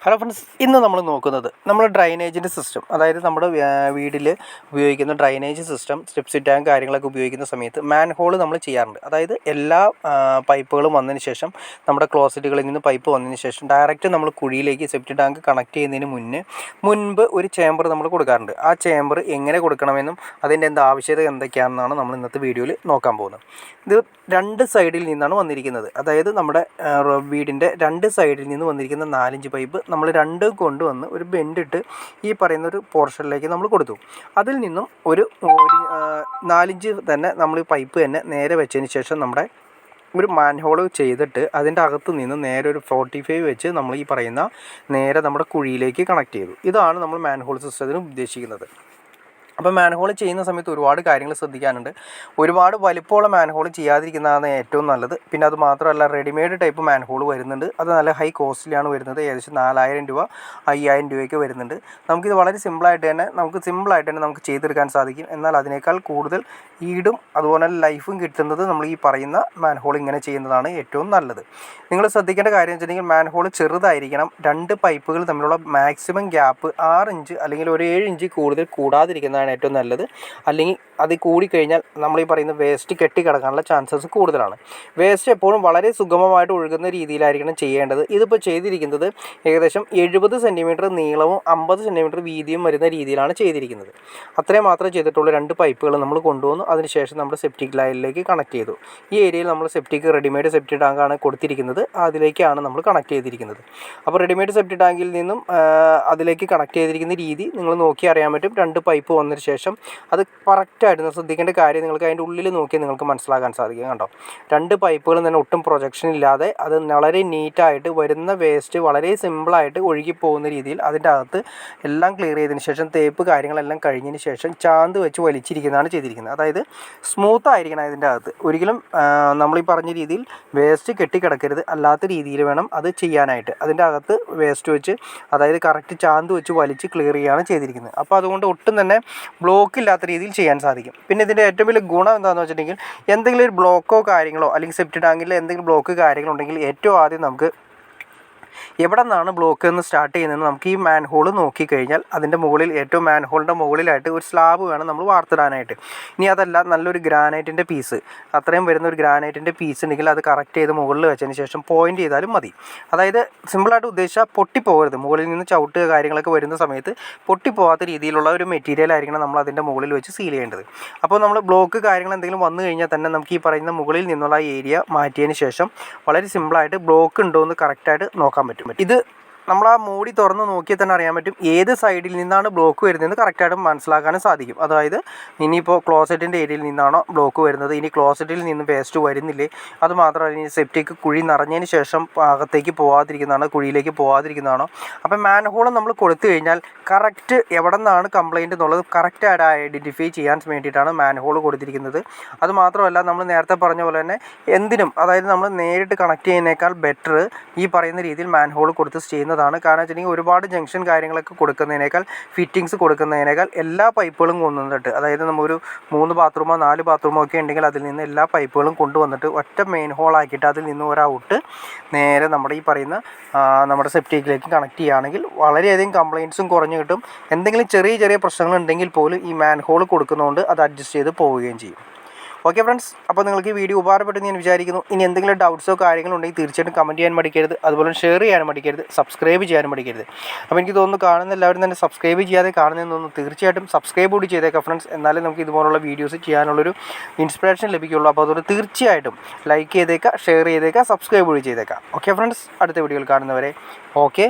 Hello friends, ഇന്ന് നമ്മൾ നോക്കുന്നത് നമ്മൾ ഡ്രൈനേജിൻ്റെ സിസ്റ്റം, അതായത് നമ്മുടെ വീട്ടിൽ ഉപയോഗിക്കുന്ന ഡ്രൈനേജ് സിസ്റ്റം, സ്റ്റെപ്സി ടാങ്ക് കാര്യങ്ങളൊക്കെ ഉപയോഗിക്കുന്ന സമയത്ത് മാൻഹോൾ നമ്മൾ ചെയ്യാറുണ്ട്. അതായത് എല്ലാ പൈപ്പുകളും വന്നതിന് ശേഷം, നമ്മുടെ ക്ലോസറ്റുകളിൽ നിന്ന് പൈപ്പ് വന്നതിന് ശേഷം ഡയറക്റ്റ് നമ്മൾ കുഴിയിലേക്ക് സെപ്റ്റി ടാങ്ക് കണക്ട് ചെയ്യുന്നതിന് മുൻപ് ഒരു ചേമ്പർ നമ്മൾ കൊടുക്കാറുണ്ട്. ആ ചേമ്പർ എങ്ങനെ കൊടുക്കണമെന്നും അതിൻ്റെ ആവശ്യകത എന്തൊക്കെയാണെന്നാണ് നമ്മൾ ഇന്നത്തെ വീഡിയോയിൽ നോക്കാൻ പോകുന്നത്. ഇത് രണ്ട് സൈഡിൽ നിന്നാണ് വന്നിരിക്കുന്നത്. അതായത് നമ്മുടെ വീടിൻ്റെ രണ്ട് സൈഡിൽ നിന്ന് വന്നിരിക്കുന്ന 4-5 പൈപ്പ് നമ്മൾ രണ്ടും കൊണ്ടുവന്ന് ഒരു ബെൻഡിട്ട് ഈ പറയുന്ന ഒരു പോർഷനിലേക്ക് നമ്മൾ കൊടുത്തു. അതിൽ നിന്നും ഒരു 4-5 തന്നെ നമ്മൾ പൈപ്പ് തന്നെ നേരെ വെച്ചതിന് ശേഷം നമ്മുടെ ഒരു മാൻഹോൾ ചെയ്തിട്ട് അതിൻ്റെ അകത്ത് നിന്ന് നേരെ ഒരു 45 വെച്ച് നമ്മൾ ഈ പറയുന്ന നേരെ നമ്മുടെ കുഴിയിലേക്ക് കണക്ട് ചെയ്തു. ഇതാണ് നമ്മൾ മാൻഹോൾ സിസ്റ്റത്തിന് ഉദ്ദേശിക്കുന്നത്. അപ്പോൾ മാൻഹോൾ ചെയ്യുന്ന സമയത്ത് ഒരുപാട് കാര്യങ്ങൾ ശ്രദ്ധിക്കാനുണ്ട്. ഒരുപാട് വലിപ്പമുള്ള മാൻഹോൾ ചെയ്യാതിരിക്കുന്നതാണ് ഏറ്റവും നല്ലത്. പിന്നെ അത് മാത്രമല്ല, റെഡിമെയ്ഡ് ടൈപ്പ് മാൻഹോൾ വരുന്നുണ്ട്. അത് നല്ല ഹൈ കോസ്റ്റ്ലിയാണ് വരുന്നത്. ഏകദേശം 4000 രൂപ 5000 രൂപയ്ക്ക് വരുന്നുണ്ട്. നമുക്കിത് വളരെ സിമ്പിളായിട്ട് തന്നെ നമുക്ക് ചെയ്തെടുക്കാൻ സാധിക്കും. എന്നാൽ അതിനേക്കാൾ കൂടുതൽ ഈടും അതുപോലെ ലൈഫും കിട്ടുന്നത് നമ്മൾ ഈ പറയുന്ന മാൻഹോൾ ഇങ്ങനെ ചെയ്യുന്നതാണ് ഏറ്റവും നല്ലത്. നിങ്ങൾ ശ്രദ്ധിക്കേണ്ട കാര്യം വെച്ചിട്ടുണ്ടെങ്കിൽ മാൻഹോൾ ചെറുതായിരിക്കണം. രണ്ട് പൈപ്പുകൾ തമ്മിലുള്ള മാക്സിമം ഗ്യാപ്പ് 6 ഇഞ്ച് അല്ലെങ്കിൽ ഒരു 7 ഇഞ്ച് കൂടുതൽ കൂടാതിരിക്കുന്നതാണ് ഏറ്റവും നല്ലത്. അല്ലെങ്കിൽ അത് കൂടിക്കഴിഞ്ഞാൽ നമ്മൾ ഈ പറയുന്ന വേസ്റ്റ് കെട്ടിക്കിടക്കാനുള്ള ചാൻസസ് കൂടുതലാണ്. വേസ്റ്റ് എപ്പോഴും വളരെ സുഗമമായിട്ട് ഒഴുകുന്ന രീതിയിലായിരിക്കണം ചെയ്യേണ്ടത്. ഇതിപ്പോൾ ചെയ്തിരിക്കുന്നത് ഏകദേശം 70 സെൻറ്റിമീറ്റർ നീളവും 50 സെൻറ്റിമീറ്റർ വീതിയും വരുന്ന രീതിയിലാണ് ചെയ്തിരിക്കുന്നത്. അത്രയും മാത്രമേ ചെയ്തിട്ടുള്ളൂ. രണ്ട് പൈപ്പുകൾ നമ്മൾ കൊണ്ടുവന്നു. അതിനുശേഷം നമ്മുടെ സെപ്റ്റിക് ലൈനിലേക്ക് കണക്ട് ചെയ്തു. ഈ ഏരിയയിൽ നമ്മൾ സെപ്റ്റിക് റെഡിമെയ്ഡ് സെപ്റ്റി ടാങ്കാണ് കൊടുത്തിരിക്കുന്നത്. അതിലേക്കാണ് നമ്മൾ കണക്ട് ചെയ്തിരിക്കുന്നത്. അപ്പോൾ റെഡിമെയ്ഡ് സെപ്റ്റി ടാങ്കിൽ നിന്നും അതിലേക്ക് കണക്ട് ചെയ്തിരിക്കുന്ന രീതി നിങ്ങൾ നോക്കി അറിയാൻ പറ്റും. രണ്ട് പൈപ്പ് വന്നതിന് ശേഷം അത് കറക്റ്റായിട്ട് ശ്രദ്ധിക്കേണ്ട കാര്യം നിങ്ങൾക്ക് അതിൻ്റെ ഉള്ളിൽ നോക്കി നിങ്ങൾക്ക് മനസ്സിലാക്കാൻ സാധിക്കും. കണ്ടോ, രണ്ട് പൈപ്പുകളും തന്നെ ഒട്ടും പ്രൊജക്ഷൻ ഇല്ലാതെ അത് വളരെ നീറ്റായിട്ട് വരുന്ന വേസ്റ്റ് വളരെ സിമ്പിളായിട്ട് ഒഴുകിപ്പോകുന്ന രീതിയിൽ അതിൻ്റെ അകത്ത് എല്ലാം ക്ലിയർ ചെയ്തതിന് ശേഷം തേപ്പ് കാര്യങ്ങളെല്ലാം കഴിഞ്ഞതിന് ശേഷം ചാന്ത് വെച്ച് വലിച്ചിരിക്കുന്നതാണ് ചെയ്തിരിക്കുന്നത്. അതായത് സ്മൂത്ത് ആയിരിക്കണം ഇതിൻ്റെ അകത്ത്. ഒരിക്കലും നമ്മൾ ഈ പറഞ്ഞ രീതിയിൽ വേസ്റ്റ് കെട്ടിക്കിടക്കരുത്. അല്ലാത്ത രീതിയിൽ വേണം അത് ചെയ്യാനായിട്ട്. അതിൻ്റെ അകത്ത് വേസ്റ്റ് വെച്ച്, അതായത് കറക്റ്റ് ചാന്ത് വെച്ച് വലിച്ച് ക്ലിയർ ചെയ്യുകയാണ് ചെയ്തിരിക്കുന്നത്. അപ്പോൾ അതുകൊണ്ട് ഒട്ടും തന്നെ ബ്ലോക്ക് ഇല്ലാത്ത രീതിയിൽ ചെയ്യാൻ സാധിക്കും. പിന്നെ ഇതിൻ്റെ ഏറ്റവും വലിയ ഗുണം എന്താണെന്ന് വെച്ചിട്ടുണ്ടെങ്കിൽ, എന്തെങ്കിലും ഒരു ബ്ലോക്കോ കാര്യങ്ങളോ അല്ലെങ്കിൽ സെപ്റ്റി ടാങ്കിൽ എന്തെങ്കിലും ബ്ലോക്ക് കാര്യങ്ങളുണ്ടെങ്കിൽ ഏറ്റവും ആദ്യം നമുക്ക് എവിടെ നിന്നാണ് ബ്ലോക്ക് എന്ന് സ്റ്റാർട്ട് ചെയ്യുന്നത് നമുക്ക് ഈ മാൻഹോൾ നോക്കിക്കഴിഞ്ഞാൽ അതിൻ്റെ മുകളിൽ ഏറ്റവും മാൻഹോളിൻ്റെ മുകളിലായിട്ട് ഒരു സ്ലാബ് വേണം നമ്മൾ വാർത്തിടാനായിട്ട്. ഇനി അതല്ല, നല്ലൊരു ഗ്രാനൈറ്റിൻ്റെ പീസ്, അത്രയും വരുന്ന ഒരു ഗ്രാനൈറ്റിൻ്റെ പീസ് ഉണ്ടെങ്കിൽ അത് കറക്റ്റ് ചെയ്ത് മുകളിൽ വെച്ചതിന് ശേഷം പോയിൻ്റ് ചെയ്താലും മതി. അതായത് സിമ്പിളായിട്ട് ഉദ്ദേശിച്ചാൽ പൊട്ടിപ്പോകരുത്. മുകളിൽ നിന്ന് ചവിട്ടുക കാര്യങ്ങളൊക്കെ വരുന്ന സമയത്ത് പൊട്ടിപ്പോകാത്ത രീതിയിലുള്ള ഒരു മെറ്റീരിയൽ ആയിരിക്കണം നമ്മൾ അതിൻ്റെ മുകളിൽ വെച്ച് സീൽ ചെയ്യേണ്ടത്. അപ്പോൾ നമ്മൾ ബ്ലോക്ക് കാര്യങ്ങൾ എന്തെങ്കിലും വന്നു കഴിഞ്ഞാൽ തന്നെ നമുക്ക് ഈ പറയുന്ന മുകളിൽ നിന്നുള്ള ഏരിയ മാറ്റിയതിന് ശേഷം വളരെ സിമ്പിളായിട്ട് ബ്ലോക്ക് ഉണ്ടോ എന്ന് കറക്റ്റായിട്ട് നോക്കാൻ പറ്റും. ഇത് നമ്മൾ ആ മൂടി തുറന്ന് നോക്കിയാൽ തന്നെ അറിയാൻ പറ്റും ഏത് സൈഡിൽ നിന്നാണ് ബ്ലോക്ക് വരുന്നതെന്ന് കറക്റ്റായിട്ട് മനസ്സിലാക്കാനും സാധിക്കും. അതായത് ഇനിയിപ്പോൾ ക്ലോസറ്റിൻ്റെ ഏരിയയിൽ നിന്നാണോ ബ്ലോക്ക് വരുന്നത്, ഇനി ക്ലോസറ്റിൽ നിന്ന് വേസ്റ്റ് വരുന്നില്ലേ, അതുമാത്രമല്ല ഇനി സെപ്റ്റിക് കുഴി നിറഞ്ഞതിന് ശേഷം അകത്തേക്ക് പോകാതിരിക്കുന്നതാണോ കുഴിയിലേക്ക് പോകാതിരിക്കുന്നതാണോ. അപ്പം മാൻഹോൾ നമ്മൾ കൊടുത്തു കഴിഞ്ഞാൽ കറക്റ്റ് എവിടെ നിന്നാണ് കംപ്ലയിൻറ്റ് എന്നുള്ളത് കറക്റ്റായിട്ട് ഐഡൻറ്റിഫൈ ചെയ്യാൻ വേണ്ടിയിട്ടാണ് മാൻഹോൾ കൊടുത്തിരിക്കുന്നത്. അതുമാത്രമല്ല, നമ്മൾ നേരത്തെ പറഞ്ഞ പോലെ തന്നെ എന്തിനും, അതായത് നമ്മൾ നേരിട്ട് കണക്ട് ചെയ്യുന്നതിനേക്കാൾ ബെറ്റർ ഈ പറയുന്ന രീതിയിൽ മാൻഹോൾ കൊടുത്ത് ചെയ്യുന്നതാണ്. കാരണം വെച്ചിട്ടുണ്ടെങ്കിൽ ഒരുപാട് ജംഗ്ഷൻ കാര്യങ്ങളൊക്കെ കൊടുക്കുന്നതിനേക്കാൾ, ഫിറ്റിങ്സ് കൊടുക്കുന്നതിനേക്കാൾ എല്ലാ പൈപ്പുകളും കൊണ്ടുവന്നിട്ട്, അതായത് നമ്മളൊരു 3 ബാത്റൂമോ 4 ബാത്റൂമോ ഒക്കെ ഉണ്ടെങ്കിൽ അതിൽ നിന്ന് എല്ലാ പൈപ്പുകളും കൊണ്ടുവന്നിട്ട് ഒറ്റ മെയിൻ ഹോൾ ആക്കിയിട്ട് അതിൽ നിന്ന് ഒരു ഔട്ട് നേരെ നമ്മുടെ ഈ പറയുന്ന നമ്മുടെ സെപ്റ്റിക്കിലേക്ക് കണക്ട് ചെയ്യുകയാണെങ്കിൽ വളരെയധികം കംപ്ലയിൻറ്റ്സും കുറഞ്ഞു കിട്ടും. എന്തെങ്കിലും ചെറിയ പ്രശ്നങ്ങളുണ്ടെങ്കിൽ പോലും ഈ മാൻഹോൾ കൊടുക്കുന്നതുകൊണ്ട് അത് അഡ്ജസ്റ്റ് ചെയ്ത് പോവുകയും ചെയ്യും. ഓക്കെ ഫ്രണ്ട്സ്, അപ്പോൾ നിങ്ങൾക്ക് ഈ വീഡിയോ ഉപകാരപ്പെട്ടെന്ന് ഞാൻ വിചാരിക്കുന്നു. ഇനി എന്തെങ്കിലും ഡൗട്ട്സോ കാര്യങ്ങളോ ഉണ്ടെങ്കിൽ തീർച്ചയായിട്ടും കമൻറ്റ് ചെയ്യാൻ മടിക്കരുത്. അതുപോലെ ഷെയർ ചെയ്യാനും മടിക്കരുത്. സബ്സ്ക്രൈബ് ചെയ്യാനും മടിക്കരുത്. അപ്പോൾ എനിക്ക് തോന്നുന്നു കാണുന്ന എല്ലാവരും തന്നെ സബ്സ്ക്രൈബ് ചെയ്യാതെ കാണുന്നതെന്ന് തോന്നുന്നു. തീർച്ചയായിട്ടും സബ്സ്ക്രൈബ് കൂടി ചെയ്തേക്കാം ഫ്രണ്ട്സ്. എന്നാലും നമുക്ക് ഇതുപോലുള്ള വീഡിയോസ് ചെയ്യാനുള്ളൊരു ഇൻസ്പിറേഷൻ ലഭിക്കുള്ളൂ. അപ്പോൾ അതുകൊണ്ട് തീർച്ചയായിട്ടും ലൈക്ക് ചെയ്തേക്കാം, ഷെയർ ചെയ്തേക്കാം, സബ്സ്ക്രൈബ് കൂടി ചെയ്തേക്കാം. ഓക്കെ ഫ്രണ്ട്സ്, അടുത്ത വീഡിയോയിൽ കാണുന്നവരെ ഓക്കെ.